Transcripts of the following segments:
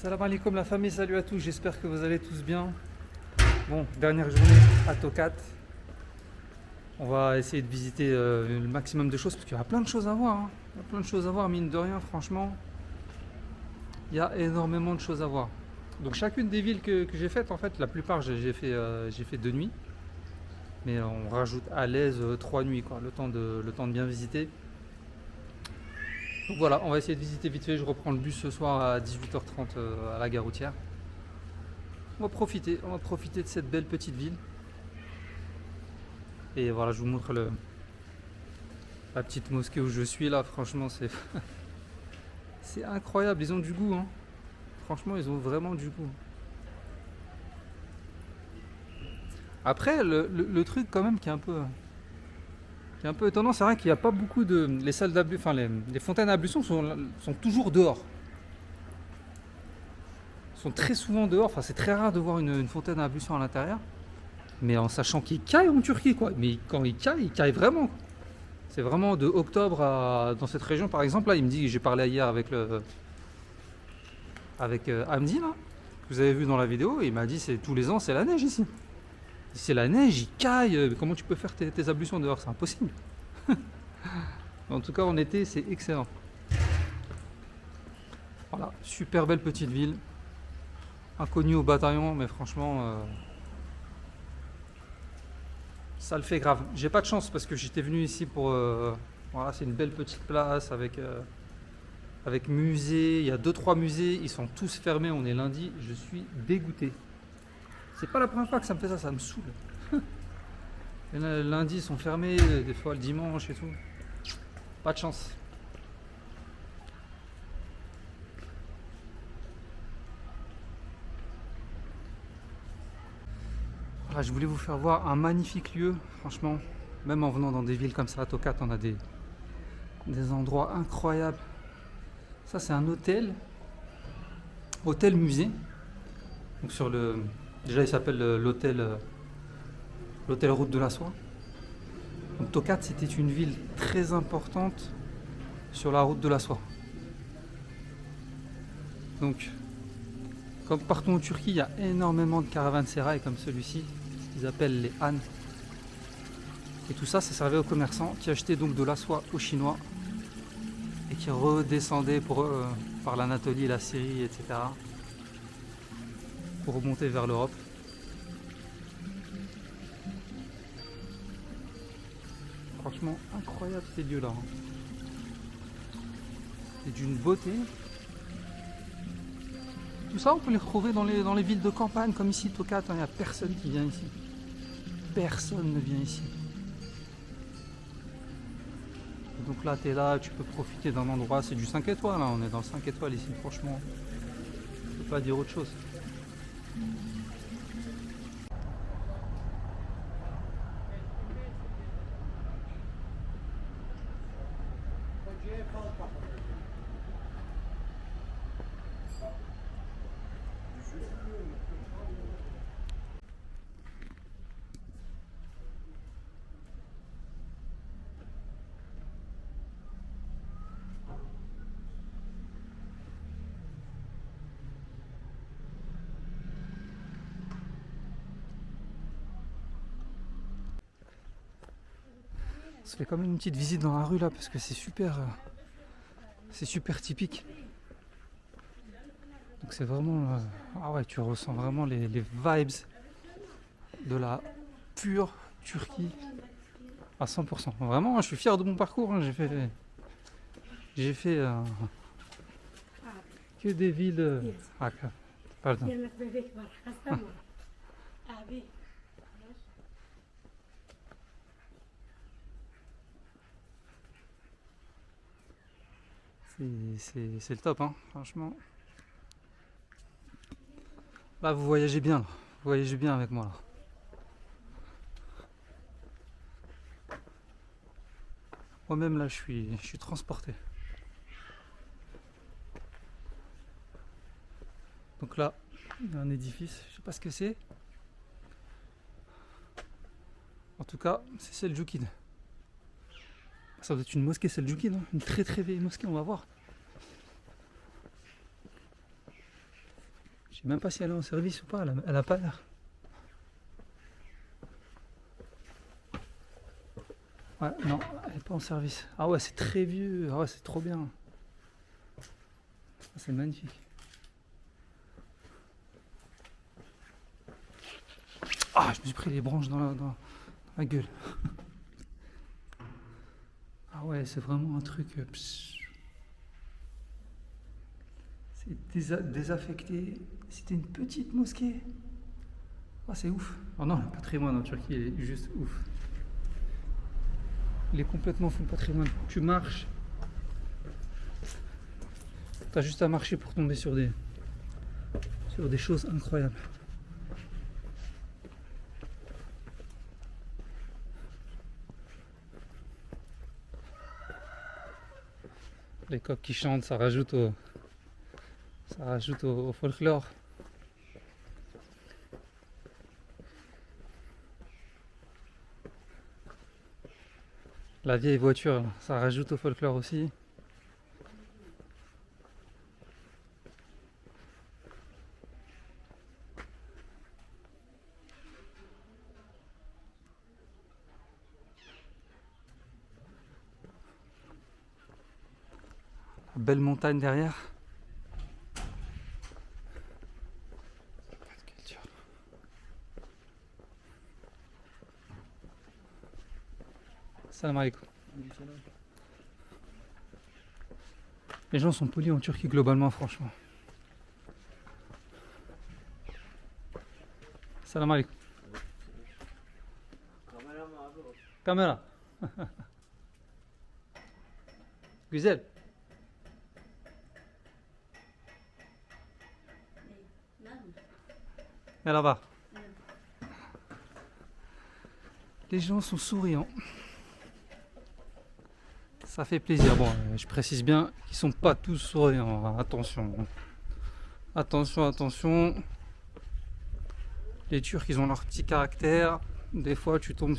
Salam alaikum la famille, salut à tous, j'espère que vous allez tous bien. Bon, dernière journée à Tokat. On va essayer de visiter le maximum de choses parce qu'il y a plein de choses à voir, hein. Il y a plein de choses à voir, mine de rien, franchement. Il y a énormément de choses à voir. Donc chacune des villes que j'ai faites, en fait, la plupart j'ai fait 2 nuits. Mais on rajoute à l'aise 3 nuits, quoi, le temps de bien visiter. Donc voilà, on va essayer de visiter vite fait. Je reprends le bus ce soir à 18h30 à la gare routière. On va profiter de cette belle petite ville. Et voilà, je vous montre la petite mosquée où je suis là. Franchement, c'est incroyable. Ils ont du goût, hein. Franchement, ils ont vraiment du goût. Après, le truc quand même qui est un peu étonnant, c'est vrai qu'il n'y a pas beaucoup de. Les salles d'ablution, enfin les fontaines à ablution sont toujours dehors. Sont très souvent dehors. Enfin, c'est très rare de voir une fontaine à ablution à l'intérieur. Mais en sachant qu'il caille en Turquie, quoi. Mais quand il caille vraiment. C'est vraiment de octobre dans cette région, par exemple. Là, il me dit, j'ai parlé hier avec Hamdi, là, que vous avez vu dans la vidéo. Et il m'a dit, c'est tous les ans, c'est la neige ici. C'est la neige, il caille. Comment tu peux faire tes ablutions dehors? C'est impossible. En tout cas, en été, c'est excellent. Voilà, super belle petite ville. Inconnue au bataillon, mais franchement, ça le fait grave. J'ai pas de chance parce que j'étais venu ici pour. Voilà, c'est une belle petite place avec musée. Il y a 2-3 musées, ils sont tous fermés. On est lundi, je suis dégoûté. C'est pas la première fois que ça me fait ça, ça me saoule. Et là, le lundi, ils sont fermés, des fois le dimanche et tout. Pas de chance. Voilà, je voulais vous faire voir un magnifique lieu, franchement. Même en venant dans des villes comme ça, à Tokat, on a des endroits incroyables. Ça, c'est un hôtel musée. Donc déjà, il s'appelle l'hôtel Route de la Soie. Donc Tokat, c'était une ville très importante sur la route de la soie. Donc, comme partout en Turquie, il y a énormément de caravansérails comme celui-ci, ce qu'ils appellent les Han. Et tout ça, ça servait aux commerçants qui achetaient donc de la soie aux Chinois et qui redescendaient par l'Anatolie, la Syrie, etc. pour remonter vers l'Europe. Franchement, incroyable ces lieux-là, hein. C'est d'une beauté. Tout ça, on peut les retrouver dans les villes de campagne, comme ici, Tokat. Il n'y a personne qui vient ici. Personne ne vient ici. Et donc là, tu es là, tu peux profiter d'un endroit. C'est du 5 étoiles, là. On est dans le 5 étoiles ici, franchement. Je ne peux pas dire autre chose. On se fait quand même une petite visite dans la rue là parce que c'est super typique. Donc c'est vraiment, ah ouais, tu ressens vraiment les vibes de la pure Turquie à 100%. Vraiment, je suis fier de mon parcours, hein. J'ai fait que des villes. Pardon. C'est le top, hein, franchement. Là, vous voyagez bien, là. Vous voyagez bien avec moi, là. Moi-même, là, je suis transporté. Donc là, il y a un édifice, je sais pas ce que c'est. En tout cas, c'est Selçukide. Ça doit être une mosquée Selçukide, hein. Une très très vieille mosquée, on va voir. sais même pas si elle est en service ou pas, elle a pas l'air. Ouais, non, elle est pas en service. Ah ouais, c'est très vieux, ah ouais, c'est trop bien. Ah, c'est magnifique. Ah, je me suis pris les branches dans la gueule. Ah ouais, c'est vraiment un truc... c'est désaffecté. C'était une petite mosquée. Ah, c'est ouf. Oh non, le patrimoine en Turquie est juste ouf. Il est complètement full patrimoine. Tu marches. T'as juste à marcher pour tomber sur des choses incroyables. Les coqs qui chantent, ça rajoute au folklore. La vieille voiture, là, ça rajoute au folklore aussi. La belle montagne derrière. Salam alaikum. Les gens sont polis en Turquie globalement, franchement. Salam alaikum. Caméra. Güzel. Là-bas. Les gens sont souriants. Ça fait plaisir. Bon, je précise bien qu'ils sont pas tous souriants. Attention. Attention, attention. Les Turcs, ils ont leur petit caractère. Des fois, tu tombes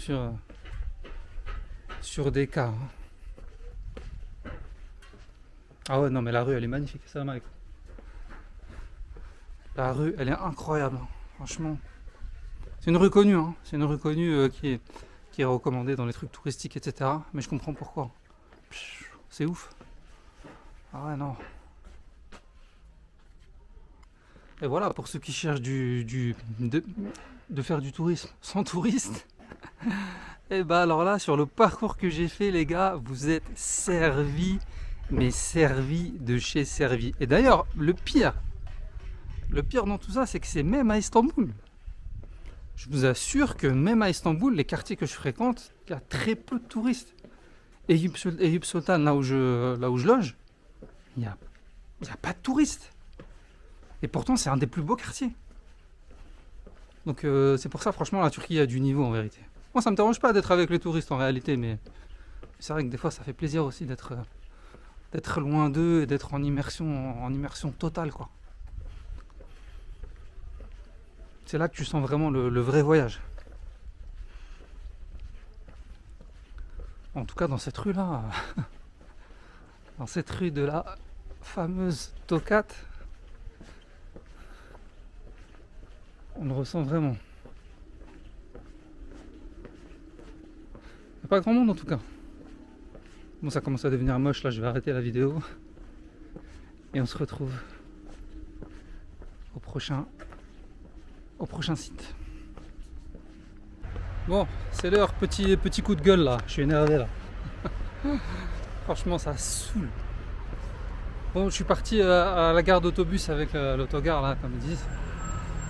sur des cas. Ah ouais, non, mais la rue, elle est magnifique. Salam alaikum. La rue, elle est incroyable. Franchement. C'est une rue connue. Hein. C'est une rue connue qui est recommandée dans les trucs touristiques, etc. Mais je comprends pourquoi. C'est ouf. Ah ouais, non. Et voilà, pour ceux qui cherchent de faire du tourisme sans touriste, et bah alors là, sur le parcours que j'ai fait, les gars, vous êtes servis, mais servis de chez servis. Et d'ailleurs, le pire dans tout ça, c'est que c'est même à Istanbul. Je vous assure que même à Istanbul, les quartiers que je fréquente, il y a très peu de touristes. Et Eyüp Sultan, là où je loge, il n'y a pas de touristes. Et pourtant, c'est un des plus beaux quartiers. Donc c'est pour ça, franchement, la Turquie a du niveau en vérité. Moi, ça me dérange pas d'être avec les touristes en réalité, mais c'est vrai que des fois, ça fait plaisir aussi d'être loin d'eux et d'être en immersion totale, quoi. C'est là que tu sens vraiment le vrai voyage. En tout cas, dans cette rue-là, dans cette rue de la fameuse Tokat, on le ressent vraiment. Il n'y a pas grand monde en tout cas. Bon, ça commence à devenir moche, là je vais arrêter la vidéo. Et on se retrouve au prochain site. Bon, c'est l'heure, petit coup de gueule là, je suis énervé là. Franchement, ça saoule. Bon, je suis parti à la gare d'autobus avec l'autogare là, comme ils disent,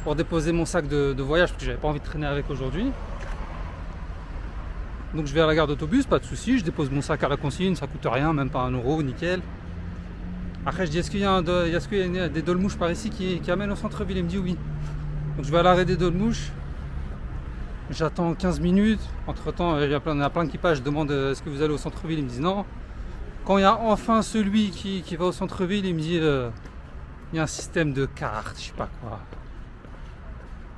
pour déposer mon sac de voyage parce que j'avais pas envie de traîner avec aujourd'hui. Donc je vais à la gare d'autobus, pas de souci, je dépose mon sac à la consigne, ça coûte rien, même pas 1 euro, nickel. Après je dis est-ce qu'il y a des dolmouches par ici qui amènent au centre-ville? Il me dit oui. Donc je vais à l'arrêt des dolmouches. J'attends 15 minutes, entre temps il y a plein d'équipages, je demande est-ce que vous allez au centre-ville, ils me disent non. Quand il y a enfin celui qui va au centre-ville, il me dit il y a un système de carte, je sais pas quoi.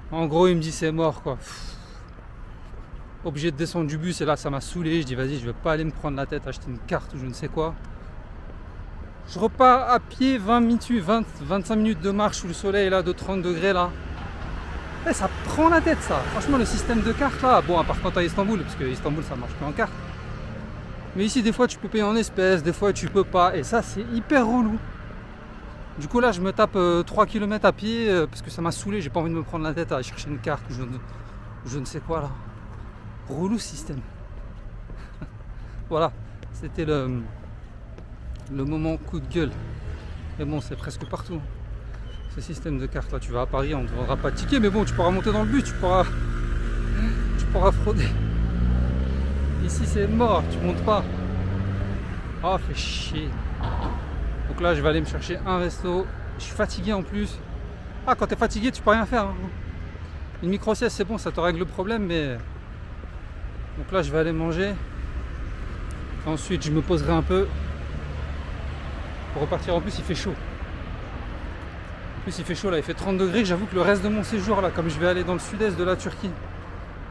En gros il me dit c'est mort quoi. Obligé de descendre du bus et là ça m'a saoulé, je dis vas-y je vais pas aller me prendre la tête, acheter une carte ou je ne sais quoi. Je repars à pied 25 minutes de marche sous le soleil là de 30 degrés là. Eh, ça prend la tête ça. Franchement le système de carte là, bon à part quand t'es à Istanbul, parce que Istanbul ça marche plus en carte. Mais ici des fois tu peux payer en espèces, des fois tu peux pas. Et ça c'est hyper relou. Du coup là je me tape 3 km à pied parce que ça m'a saoulé, j'ai pas envie de me prendre la tête à aller chercher une carte ou je ne sais quoi là. Relou ce système. Voilà, c'était le moment coup de gueule. Mais bon c'est presque partout. Ce système de carte là, tu vas à Paris, on ne te vendra pas de ticket, mais bon tu pourras monter dans le bus, tu pourras frauder. Ici c'est mort, tu montes pas. Ah fait chier. Donc là je vais aller me chercher un resto. Je suis fatigué en plus. Ah quand t'es fatigué tu peux rien faire hein. Une micro-sieste c'est bon, ça te règle le problème, mais donc là je vais aller manger. Ensuite je me poserai un peu pour repartir. En plus il fait chaud. En plus il fait chaud là, il fait 30 degrés. J'avoue que le reste de mon séjour là, comme je vais aller dans le sud-est de la Turquie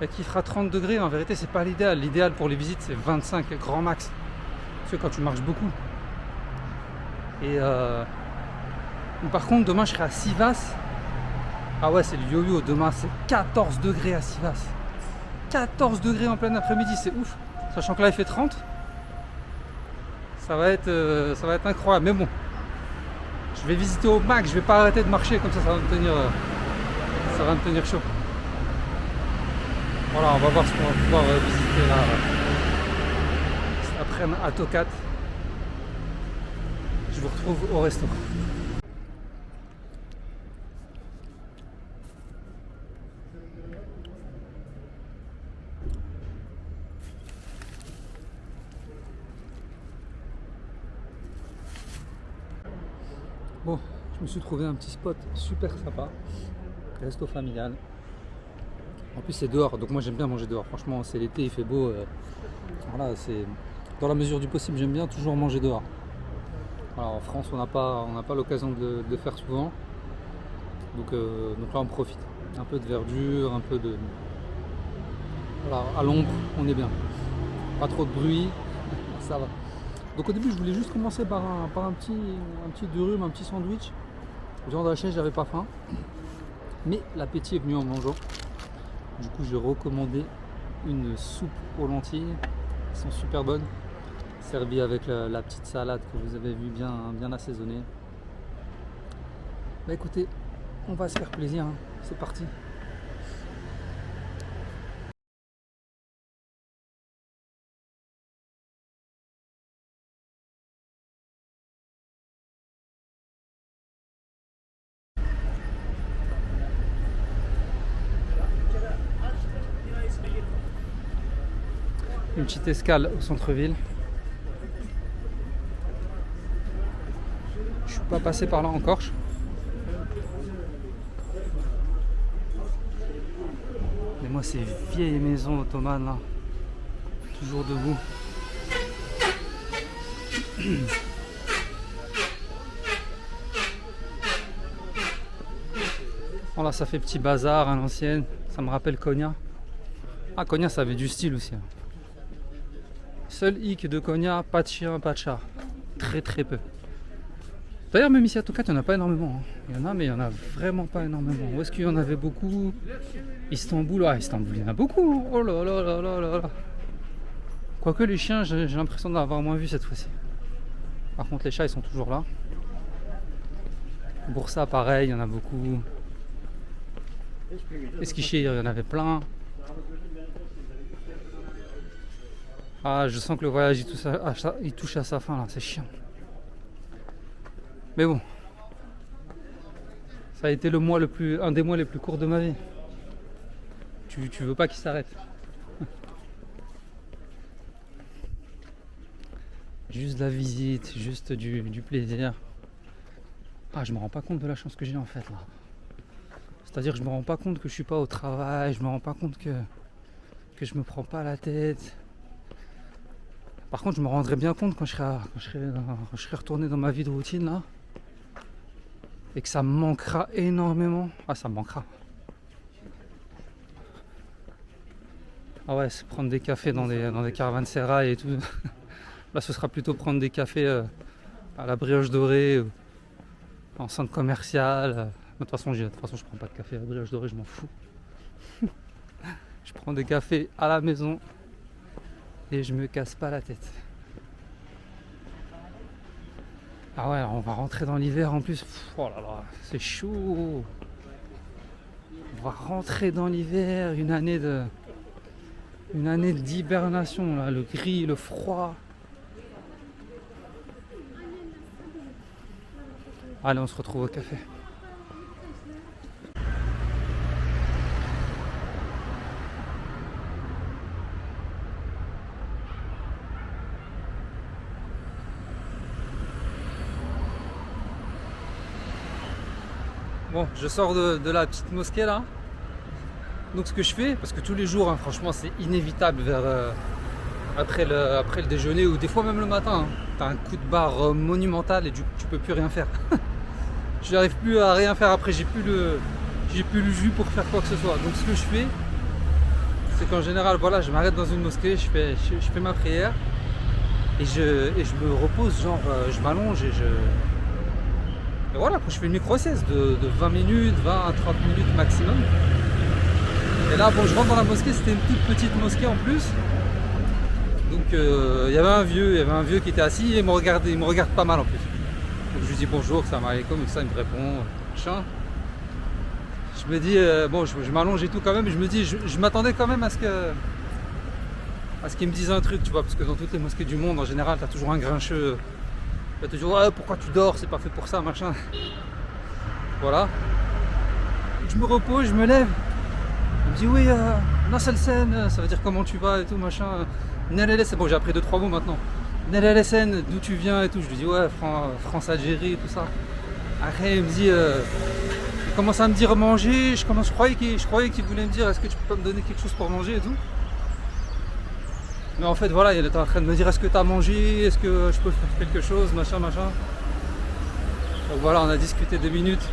et qu'il fera 30 degrés, en vérité c'est pas l'idéal. L'idéal pour les visites c'est 25 grand max. Parce que quand tu marches beaucoup. Et par contre demain je serai à Sivas. Ah ouais c'est le yo-yo, demain c'est 14 degrés à Sivas. 14 degrés en plein après-midi, c'est ouf. Sachant que là il fait 30. Ça va être incroyable. Mais bon, je vais visiter au max, je vais pas arrêter de marcher, comme ça va me tenir chaud. Voilà, on va voir ce qu'on va pouvoir visiter là cet après-midi à Tokat. Je vous retrouve au resto. Bon, je me suis trouvé un petit spot super sympa, resto familial. En plus c'est dehors, donc moi j'aime bien manger dehors. Franchement c'est l'été, il fait beau. Voilà, c'est dans la mesure du possible, j'aime bien toujours manger dehors. Alors en France on n'a pas l'occasion de le faire souvent. Donc là on profite. Un peu de verdure, un peu de. Voilà, à l'ombre, on est bien. Pas trop de bruit, ça va. Donc au début je voulais juste commencer par un petit durum, un petit sandwich. Viande hachée, j'avais pas faim. Mais l'appétit est venu en mangeant. Du coup j'ai recommandé une soupe aux lentilles. Elles sont super bonnes. Servie avec la petite salade que vous avez vu bien assaisonnée. Bah écoutez, on va se faire plaisir, hein. C'est parti. Une petite escale au centre-ville. Je suis pas passé par là encore. Mais moi ces vieilles maisons ottomanes là, toujours debout. Bon là ça fait petit bazar à l'ancienne, ça me rappelle Konya. Ah Konya ça avait du style aussi. Seul hic de Konya, pas de chien, pas de chat. Très peu. D'ailleurs même ici à Tokat il n'y en a pas énormément. Hein. Il y en a mais il n'y en a vraiment pas énormément. Où est-ce qu'il y en avait beaucoup? Istanbul, Istanbul il y en a beaucoup. Oh là là là là là là. Quoique les chiens j'ai l'impression d'en avoir moins vu cette fois-ci. Par contre les chats ils sont toujours là. Bursa pareil, il y en a beaucoup. Eskişehir il y en avait plein. Ah je sens que le voyage il touche à sa fin là, c'est chiant. Mais bon. Ça a été un des mois les plus courts de ma vie. Tu veux pas qu'il s'arrête. Juste de la visite, juste du plaisir. Ah, je me rends pas compte de la chance que j'ai en fait là. C'est-à-dire que je me rends pas compte que je suis pas au travail, je me rends pas compte que je me prends pas la tête. Par contre, je me rendrai bien compte quand je serai retourné dans ma vie de routine là. Et que ça me manquera énormément. Ah, ça me manquera. Ah ouais, c'est prendre des cafés dans des caravansérails et tout. Là, ce sera plutôt prendre des cafés à la brioche dorée, en centre commercial. De toute façon, je prends pas de café à la brioche dorée, je m'en fous. Je prends des cafés à la maison et je me casse pas la tête. Ah ouais, on va rentrer dans l'hiver en plus. Oh là là, c'est chaud. On va rentrer dans l'hiver, une année d'hibernation là, le gris, le froid. Allez, on se retrouve au café. Bon, je sors de la petite mosquée là. Donc ce que je fais, parce que tous les jours, hein, franchement, c'est inévitable après le déjeuner ou des fois même le matin. Hein, t'as un coup de barre monumental et tu peux plus rien faire. Je n'arrive plus à rien faire après, j'ai plus le jus pour faire quoi que ce soit. Donc ce que je fais, c'est qu'en général, voilà, je m'arrête dans une mosquée, je fais ma prière et je me repose, genre je m'allonge et voilà, quand je fais une micro-sieste de 20 minutes, 20 à 30 minutes maximum. Et là, bon, je rentre dans la mosquée, c'était une toute petite mosquée en plus. Donc il y avait un vieux qui était assis et il me regarde pas mal en plus. Donc je lui dis bonjour, salam alaikum, et ça il me répond, machin. Je me dis, bon, je m'allonge et tout quand même, et je me dis, je m'attendais quand même à ce qu'il me dise un truc, tu vois, parce que dans toutes les mosquées du monde, en général, t'as toujours un grincheux. Il va te dire, ouais, pourquoi tu dors, c'est pas fait pour ça, machin. Voilà. Je me repose, je me lève. Il me dit, oui, Nasselsen, ça veut dire comment tu vas et tout, machin. Nelele, c'est bon, j'ai appris 2-3 mots maintenant. Nelelesen, d'où tu viens et tout. Je lui dis, ouais, France-Algérie, tout ça. Après, il me dit, il commence à me dire manger. Je croyais qu'il voulait me dire, est-ce que tu peux me donner quelque chose pour manger et tout. Mais en fait, voilà, il était en train de me dire, est-ce que tu as mangé, est-ce que je peux faire quelque chose, machin. Donc voilà, on a discuté 2 minutes.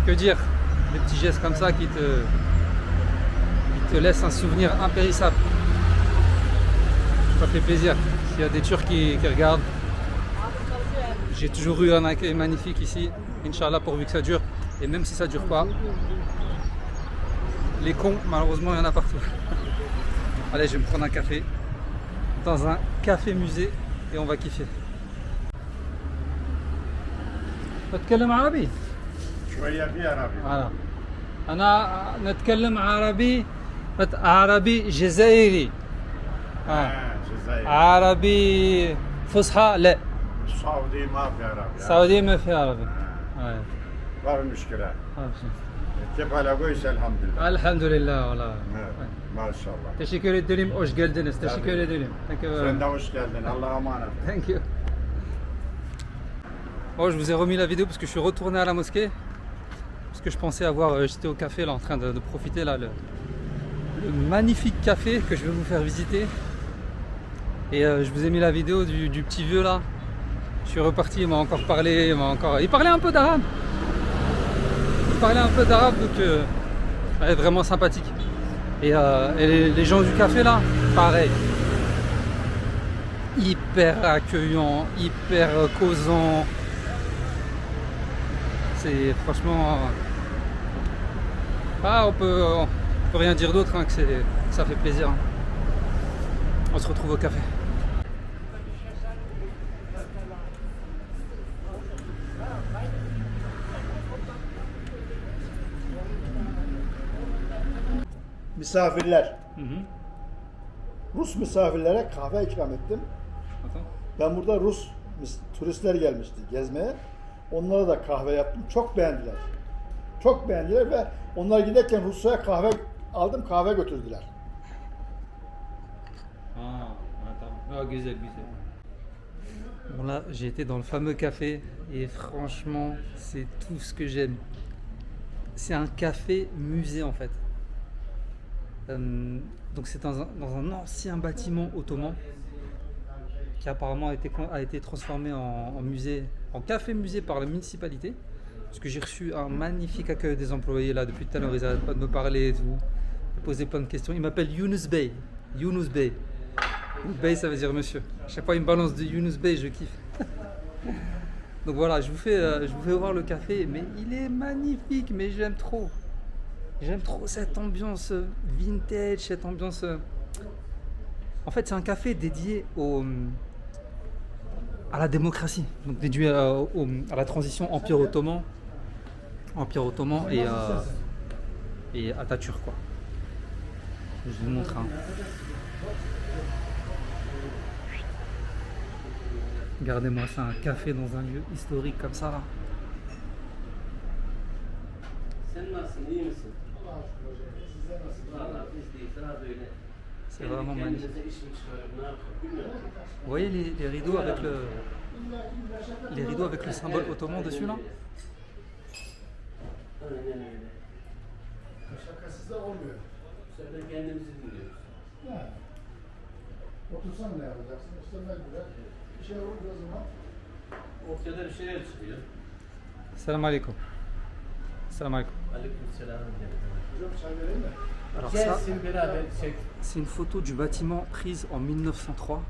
Que dire, des petits gestes comme ça qui te laissent un souvenir impérissable. Ça fait plaisir. S'il y a des Turcs qui regardent, j'ai toujours eu un accueil magnifique ici. Inch'Allah, pourvu que ça dure. Et même si ça dure pas, les cons, malheureusement, il y en a partout. Allez, je vais me prendre un café dans un café musée et on va kiffer. نتكلم عربي؟ شوية في عربي. أنا نتكلم عربي جزائري. جزائري. عربي فصحى لا. السعودي ما في عربي. السعودية ما في عربي. ما في مشكلة. كيف حالك كويس الحمد لله. الحمد لله والله. ما شاء الله. Teşekkür ederim, hoş geldiniz. Teşekkür ederim. Thank you. Sen de hoş geldin. Allah'a emanet. Thank you. Bon, je vous ai remis la vidéo parce que je suis retourné à la mosquée. Parce que je pensais avoir, j'étais au café là en train de profiter là, le magnifique café que je vais vous faire visiter. Et je vous ai mis la vidéo du petit vieux là. Je suis reparti, il m'a encore parlé, il parlait un peu d'arabe. Donc ouais, vraiment sympathique. Et les gens du café là, pareil. Hyper accueillant, hyper causant. C'est franchement... on peut rien dire d'autre hein, que ça fait plaisir. Hein. On se retrouve au café. Misafirler. Rus misafirlere kahve ikram ettim. Ben burada Rus turistler gelmişti gezmeye. Onlara da kahve yaptım. Çok beğendiler. Çok beğendiler ve onlar giderken Rusya'ya kahve aldım, kahve götürdüler. Güzel. Bon là, j'ai été dans le fameux café et franchement, c'est tout ce que j'aime. C'est un café musée en fait. Donc c'est dans un ancien bâtiment ottoman qui apparemment a été transformé en musée, en café musée par la municipalité. Parce que j'ai reçu un magnifique accueil des employés là depuis tout à l'heure, ils n'arrêtent pas de me parler et tout, de poser plein de questions. Il m'appelle Younous Bey. Bey, ça veut dire monsieur. À chaque fois, il me balance de Younous Bey, je kiffe. Donc voilà, je vous fais voir le café, mais il est magnifique, mais j'aime trop. J'aime trop cette ambiance vintage, cette ambiance... En fait, c'est un café dédié à la démocratie, donc dédié à la transition Empire Ottoman et Atatürk, quoi. Je vous montre un. Regardez-moi ça, un café dans un lieu historique comme ça là. C'est vraiment magnifique. Vous voyez les rideaux avec le symbole ottoman dessus là? Şakasız da olmuyor. Bu sefer kendimizi dinliyoruz. Yani. Otursan ne yapacaksın? İşte mecburen bir şey olur o zaman. Ortada bir şeyler çıkıyor. Salam alaikum. Salam alaikum. Aleykümselam. Hocam çay vereyim mi? Alors ça, Gelsin beraber çek. c'est une photo du bâtiment prise en 1903.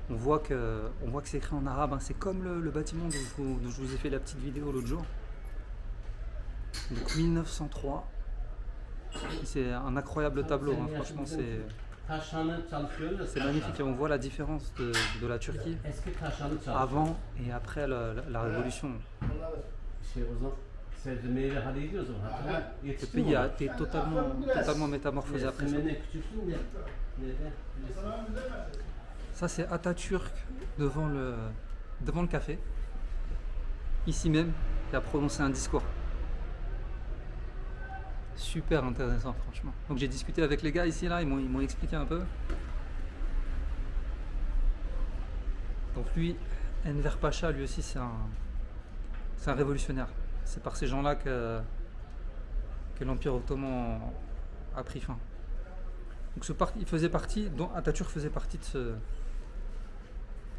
On voit que c'est écrit en arabe, hein. C'est comme le bâtiment dont je vous ai fait la petite vidéo l'autre jour. Donc 1903. C'est un incroyable tableau, hein. Franchement Taşhanı çalışıyoruz. c'est magnifique. Et on voit la différence de la Turquie Eski taşhanı çalışıyoruz. avant et après la révolution. O zaman Sebze meyve haliydi o zaman. Hatırlar. Le Yetişti mi pays ona? a été totalement métamorphosé après ça. Sen ne küçüksün ne? Neden? Ça c'est Atatürk devant le café, ici même, qui a prononcé un discours. Super intéressant franchement. Donc j'ai discuté avec les gars ici là, ils m'ont expliqué un peu. Donc lui, Enver Pacha, lui aussi c'est un révolutionnaire. C'est par ces gens-là que l'Empire Ottoman a pris fin. Donc il faisait partie, dont Atatürk faisait partie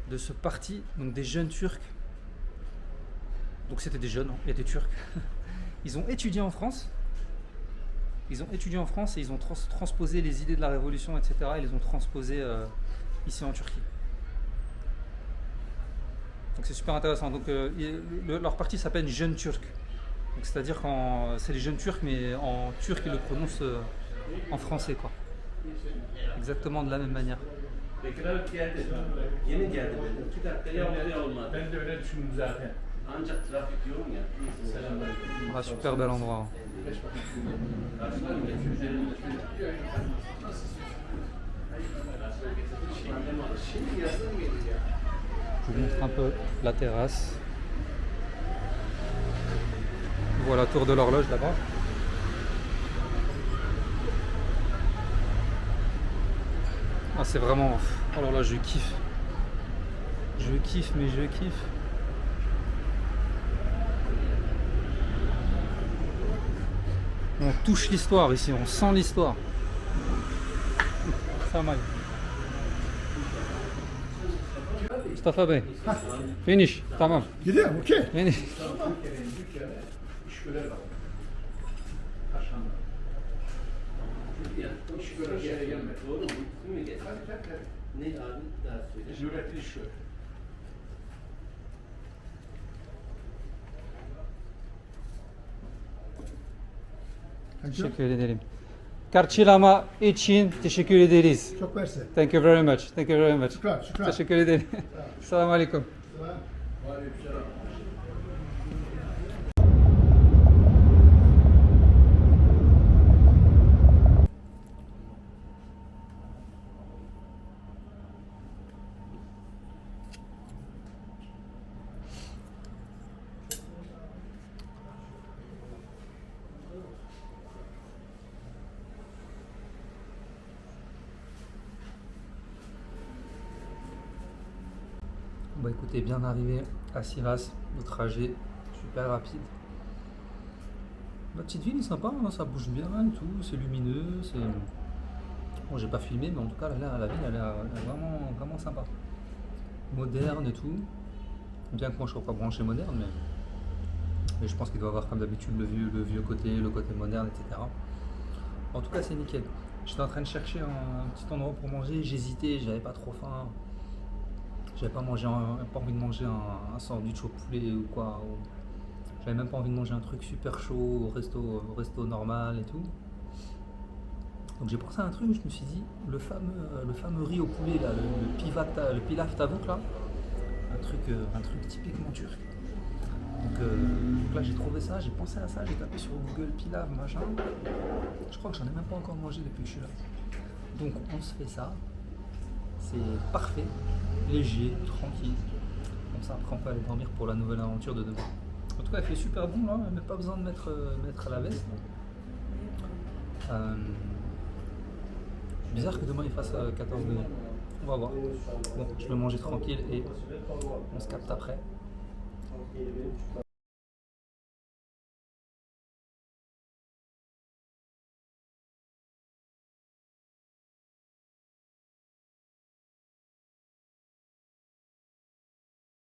de ce parti, donc des jeunes Turcs. Donc c'était des jeunes, hein, et des Turcs. Ils ont étudié en France. Et ils ont transposé les idées de la révolution, etc. Ils les ont transposées ici en Turquie. Donc c'est super intéressant. Donc leur parti s'appelle Jeunes Turcs. Donc c'est-à-dire que c'est les jeunes Turcs, mais en turc ils le prononcent en français, quoi. Exactement de la même manière. Bekir geldi. Yeni geldi benim. 2 dakika olmadı. Ben de öyle düşündüm zaten. Ancak trafik yoğun ya. Selamünaleyküm. Ah, super bel endroit. Je vous montre un peu la terrasse. On voit la tour de l'horloge là-bas. Ah, c'est vraiment... Alors là, je kiffe. Je kiffe, mais je kiffe. On touche l'histoire ici, on sent l'histoire. Ça m'a. Mustafa Bey. Finish. Tamam. Gidiyorum, okey. Finish. İşgöler var. Şeye gelmedi. Doğru mu? Değil mi? Ne abi? Daha söyle. Nurettin İşgöl. Teşekkür ederim. Karşılama için teşekkür ederiz. Çok verse. Thank you very much. Thank you very much. Şükran, şükran. Teşekkür ederim. Selamun aleyküm. Aleykümselam. Bah écoutez, bien arrivé à Sivas, le trajet super rapide. La petite ville est sympa, hein, ça bouge bien et tout, c'est lumineux, c'est... Bon, j'ai pas filmé, mais en tout cas la ville elle est vraiment sympa. Moderne et tout. Bien que moi je sois pas branché moderne, mais je pense qu'il doit y avoir comme d'habitude le vieux côté, le côté moderne, etc. En tout cas c'est nickel. J'étais en train de chercher un petit endroit pour manger, j'hésitais, j'avais pas trop faim. J'avais pas envie de manger un sandwich au poulet ou quoi. J'avais même pas envie de manger un truc super chaud au resto normal et tout. Donc j'ai pensé à un truc, je me suis dit, le fameux riz au poulet, là, le pilaf tavouk, là, un truc typiquement turc. Donc là j'ai trouvé ça, j'ai pensé à ça, j'ai tapé sur Google pilaf, machin. Je crois que j'en ai même pas encore mangé depuis que je suis là. Donc on se fait ça, c'est parfait, léger, tranquille. Comme ça après on peut aller dormir pour la nouvelle aventure de demain. En tout cas il fait super bon là, même pas besoin de mettre la veste. Bizarre que demain il fasse 14 degrés. On va voir. Bon, je vais manger tranquille et on se capte après.